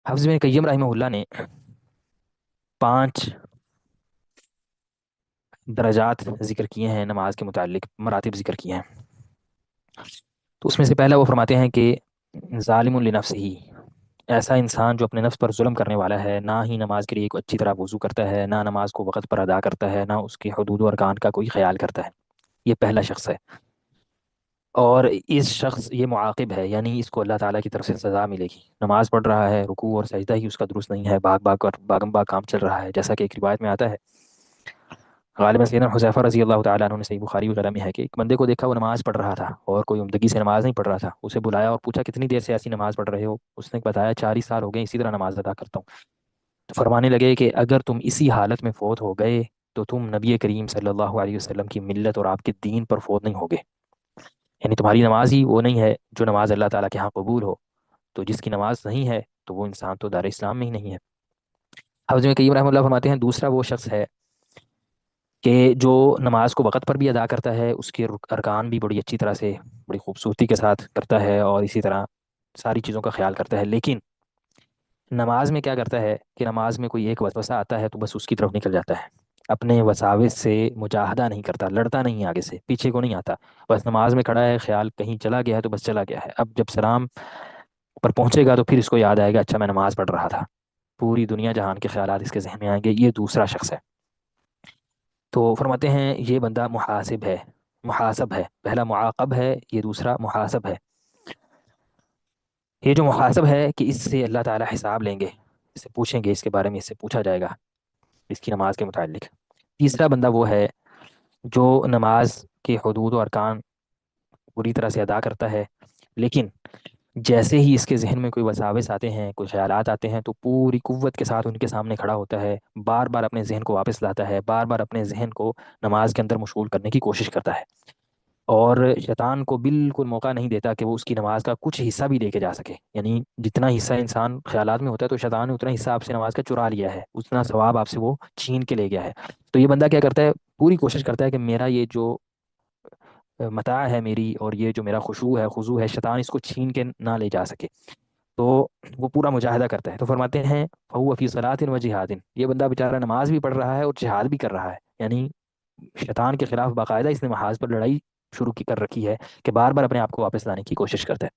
حافظ ابن قیم رحمہ اللہ نے 5 درجات ذکر کیے ہیں، نماز کے متعلق مراتب ذکر کیے ہیں۔ تو اس میں سے پہلا وہ فرماتے ہیں کہ ظالم لنفسہ ہی، ایسا انسان جو اپنے نفس پر ظلم کرنے والا ہے، نہ ہی نماز کے لیے کوئی اچھی طرح وضو کرتا ہے، نہ نماز کو وقت پر ادا کرتا ہے، نہ اس کے حدود و ارکان کا کوئی خیال کرتا ہے۔ یہ پہلا شخص ہے، اور اس شخص یہ معاقب ہے، یعنی اس کو اللہ تعالیٰ کی طرف سے سزا ملے گی۔ نماز پڑھ رہا ہے، رکوع اور سجدہ ہی اس کا درست نہیں ہے، باغم باغ کام چل رہا ہے، جیسا کہ ایک روایت میں آتا ہے، غالباً سیدنا حذیفہ رضی اللہ تعالیٰ عنہ نے، صحیح بخاری وغیرہ میں ہے، کہ ایک بندے کو دیکھا وہ نماز پڑھ رہا تھا اور کوئی عمدگی سے نماز نہیں پڑھ رہا تھا۔ اسے بلایا اور پوچھا کتنی دیر سے ایسی نماز پڑھ رہے ہو؟ اس نے بتایا 40 سال ہو گئے اسی طرح نماز ادا کرتا ہوں۔ تو فرمانے لگے کہ اگر تم اسی حالت میں فوت ہو گئے تو تم نبی کریم صلی اللہ علیہ وسلم کی ملت اور آپ کے دین پر فوت نہیں ہوگے، یعنی تمہاری نماز ہی وہ نہیں ہے جو نماز اللہ تعالیٰ کے ہاں قبول ہو۔ تو جس کی نماز نہیں ہے تو وہ انسان تو دار اسلام میں ہی نہیں ہے۔ حافظ ابن قیم رحمہ اللہ فرماتے ہیں دوسرا وہ شخص ہے کہ جو نماز کو وقت پر بھی ادا کرتا ہے، اس کے ارکان بھی بڑی اچھی طرح سے، بڑی خوبصورتی کے ساتھ کرتا ہے، اور اسی طرح ساری چیزوں کا خیال کرتا ہے، لیکن نماز میں کیا کرتا ہے کہ نماز میں کوئی ایک وسوسہ آتا ہے تو بس اس کی طرف نکل جاتا ہے، اپنے وساوس سے مجاہدہ نہیں کرتا، لڑتا نہیں ہے، آگے سے پیچھے کو نہیں آتا، بس نماز میں کھڑا ہے، خیال کہیں چلا گیا ہے تو بس چلا گیا ہے، اب جب سلام پر پہنچے گا تو پھر اس کو یاد آئے گا اچھا میں نماز پڑھ رہا تھا، پوری دنیا جہان کے خیالات اس کے ذہن میں آئیں گے۔ یہ دوسرا شخص ہے۔ تو فرماتے ہیں یہ بندہ محاسب ہے، پہلا معاقب ہے، یہ دوسرا محاسب ہے۔ یہ جو محاسب ہے کہ اس سے اللہ تعالیٰ حساب لیں گے، اس سے پوچھیں گے، اس کے بارے میں اس سے پوچھا جائے گا اس کی نماز کے متعلق۔ تیسرا بندہ وہ ہے جو نماز کے حدود و ارکان پوری طرح سے ادا کرتا ہے، لیکن جیسے ہی اس کے ذہن میں کوئی وساوس آتے ہیں، کوئی خیالات آتے ہیں، تو پوری قوت کے ساتھ ان کے سامنے کھڑا ہوتا ہے، بار بار اپنے ذہن کو واپس لاتا ہے، بار بار اپنے ذہن کو نماز کے اندر مشغول کرنے کی کوشش کرتا ہے، اور شیطان کو بالکل موقع نہیں دیتا کہ وہ اس کی نماز کا کچھ حصہ بھی لے کے جا سکے، یعنی جتنا حصہ انسان خیالات میں ہوتا ہے تو شیطان نے اتنا حصہ آپ سے نماز کا چرا لیا ہے، اتنا ثواب آپ سے وہ چھین کے لے گیا ہے۔ تو یہ بندہ کیا کرتا ہے، پوری کوشش کرتا ہے کہ میرا یہ جو متاع ہے میری، اور یہ جو میرا خضوع ہے، شیطان اس کو چھین کے نہ لے جا سکے، تو وہ پورا مجاہدہ کرتا ہے۔ تو فرماتے ہیں فہو فی صلاۃ و جہاد، یہ بندہ بیچارہ نماز بھی پڑھ رہا ہے اور جہاد بھی کر رہا ہے، یعنی شیطان کے خلاف باقاعدہ اس نے محاذ پر لڑائی شروع کی کر رکھی ہے کہ بار بار اپنے آپ کو واپس لانے کی کوشش کرتا ہے۔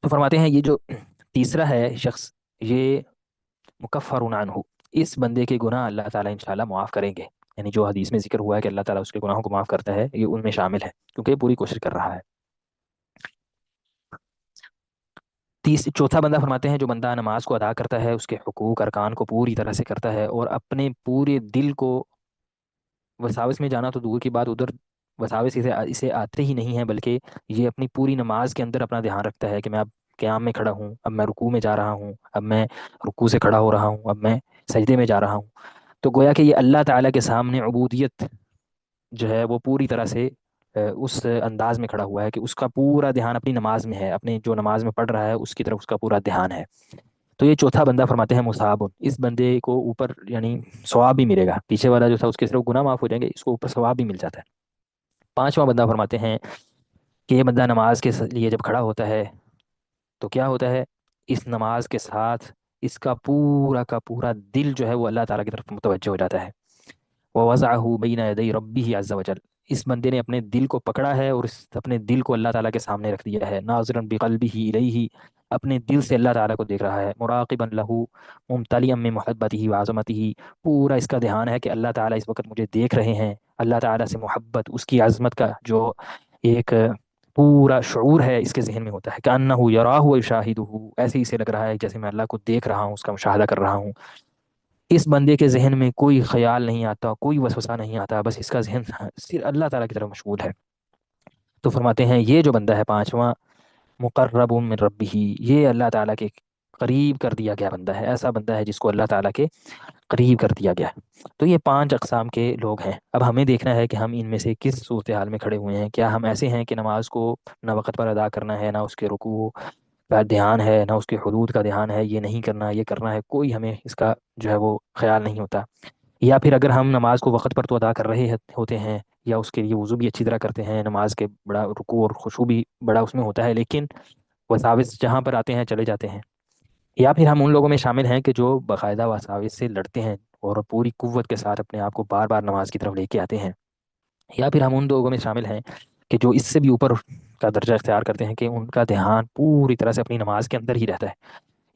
تو فرماتے ہیں یہ جو تیسرا ہے شخص، یہ مکفر عنہ، اس بندے کے گناہ اللہ تعالیٰ انشاءاللہ معاف کریں گے، یعنی جو حدیث میں ذکر ہوا ہے کہ اللہ تعالیٰ اس کے گناہوں کو معاف کرتا ہے، یہ ان میں شامل ہے کیونکہ یہ پوری کوشش کر رہا ہے۔ چوتھا بندہ فرماتے ہیں جو بندہ نماز کو ادا کرتا ہے، اس کے حقوق ارکان کو پوری طرح سے کرتا ہے، اور اپنے پورے دل کو، وساوس میں جانا تو دور کی بات، ادھر وساوس اسے آتے ہی نہیں ہے، بلکہ یہ اپنی پوری نماز کے اندر اپنا دھیان رکھتا ہے کہ میں اب قیام میں کھڑا ہوں، اب میں رکوع میں جا رہا ہوں، اب میں رکوع سے کھڑا ہو رہا ہوں، اب میں سجدے میں جا رہا ہوں۔ تو گویا کہ یہ اللہ تعالیٰ کے سامنے عبودیت جو ہے وہ پوری طرح سے اس انداز میں کھڑا ہوا ہے کہ اس کا پورا دھیان اپنی نماز میں ہے، اپنے جو نماز میں پڑھ رہا ہے اس کی طرف اس کا پورا دھیان ہے۔ تو یہ چوتھا بندہ فرماتے ہیں مصاب، اس بندے کو اوپر یعنی ثواب بھی ملے گا، پیچھے والا جو تھا اس کے صرف گناہ معاف ہو جائیں گے، اس کو اوپر ثواب بھی مل جاتا ہے۔ پانچواں بندہ فرماتے ہیں کہ یہ بندہ نماز کے لیے جب کھڑا ہوتا ہے تو کیا ہوتا ہے، اس نماز کے ساتھ اس کا پورا دل جو ہے وہ اللہ تعالیٰ کی طرف متوجہ ہو جاتا ہے۔ وَوَضَعَهُ بَيْنَ يَدَيْ رَبِّهِ عَزَّ وَجَلَّ، اس بندے نے اپنے دل کو پکڑا ہے اور اپنے دل کو اللہ تعالیٰ کے سامنے رکھ دیا ہے، ناظرًا بِقَلْبِهِ إِلَيْهِ، اپنے دل سے اللہ تعالیٰ کو دیکھ رہا ہے، مراقبًا لَهُ ممتلئًا من محبته وعظمته، پورا اس کا دھیان ہے کہ اللہ تعالیٰ اس وقت مجھے دیکھ رہے ہیں، اللہ تعالیٰ سے محبت، اس کی عظمت کا جو ایک پورا شعور ہے اس کے ذہن میں ہوتا ہے، كأنه يراه ويشاهده، ایسے ہی سے لگ رہا ہے جیسے میں اللہ کو دیکھ رہا ہوں، اس کا مشاہدہ کر رہا ہوں۔ اس بندے کے ذہن میں کوئی خیال نہیں آتا، کوئی وسوسہ نہیں آتا، بس اس کا ذہن صرف اللہ تعالیٰ کی طرف مشغول ہے۔ تو فرماتے ہیں یہ جو بندہ ہے پانچواں، مقرب من ربہ، یہ اللہ تعالیٰ کے قریب کر دیا گیا بندہ ہے، ایسا بندہ ہے جس کو اللہ تعالیٰ کے قریب کر دیا گیا۔ تو یہ 5 اقسام کے لوگ ہیں۔ اب ہمیں دیکھنا ہے کہ ہم ان میں سے کس صورتحال میں کھڑے ہوئے ہیں، کیا ہم ایسے ہیں کہ نماز کو نہ وقت پر ادا کرنا ہے، نہ اس کے رکوع کا دھیان ہے، نہ اس کے حدود کا دھیان ہے، یہ نہیں کرنا یہ کرنا ہے، کوئی ہمیں اس کا جو ہے وہ خیال نہیں ہوتا، یا پھر اگر ہم نماز کو وقت پر تو ادا کر رہے ہوتے ہیں، یا اس کے لیے وضو بھی اچھی طرح کرتے ہیں، نماز کے بڑا رکوع اور خشوع بھی بڑا اس میں ہوتا ہے، لیکن وساوس جہاں پر آتے ہیں چلے جاتے ہیں۔ یا پھر ہم ان لوگوں میں شامل ہیں کہ جو باقاعدہ وساوس سے لڑتے ہیں اور پوری قوت کے ساتھ اپنے آپ کو بار بار نماز کی طرف لے کے آتے ہیں. یا پھر ہم ان لوگوں میں شامل ہیں کہ جو اس سے بھی اوپر کا درجہ اختیار کرتے ہیں کہ ان کا دھیان پوری طرح سے اپنی نماز کے اندر ہی رہتا ہے.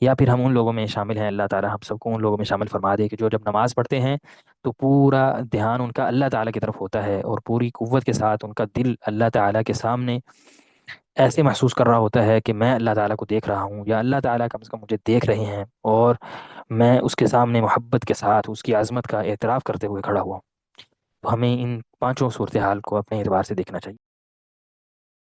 یا پھر ہم ان لوگوں میں شامل ہیں، اللہ تعالیٰ ہم سب کو ان لوگوں میں شامل فرما دے کہ جو جب نماز پڑھتے ہیں تو پورا دھیان ان کا اللہ تعالیٰ کی طرف ہوتا ہے، اور پوری قوت کے ساتھ ان کا دل اللہ تعالیٰ کے سامنے ایسے محسوس کر رہا ہوتا ہے کہ میں اللہ تعالیٰ کو دیکھ رہا ہوں، یا اللہ تعالیٰ کم از کم مجھے دیکھ رہے ہیں، اور میں اس کے سامنے محبت کے ساتھ اس کی عظمت کا اعتراف کرتے ہوئے کھڑا ہوا ہوں. تو ہمیں ان پانچوں صورتحال کو اپنے اعتبار سے دیکھنا چاہیے.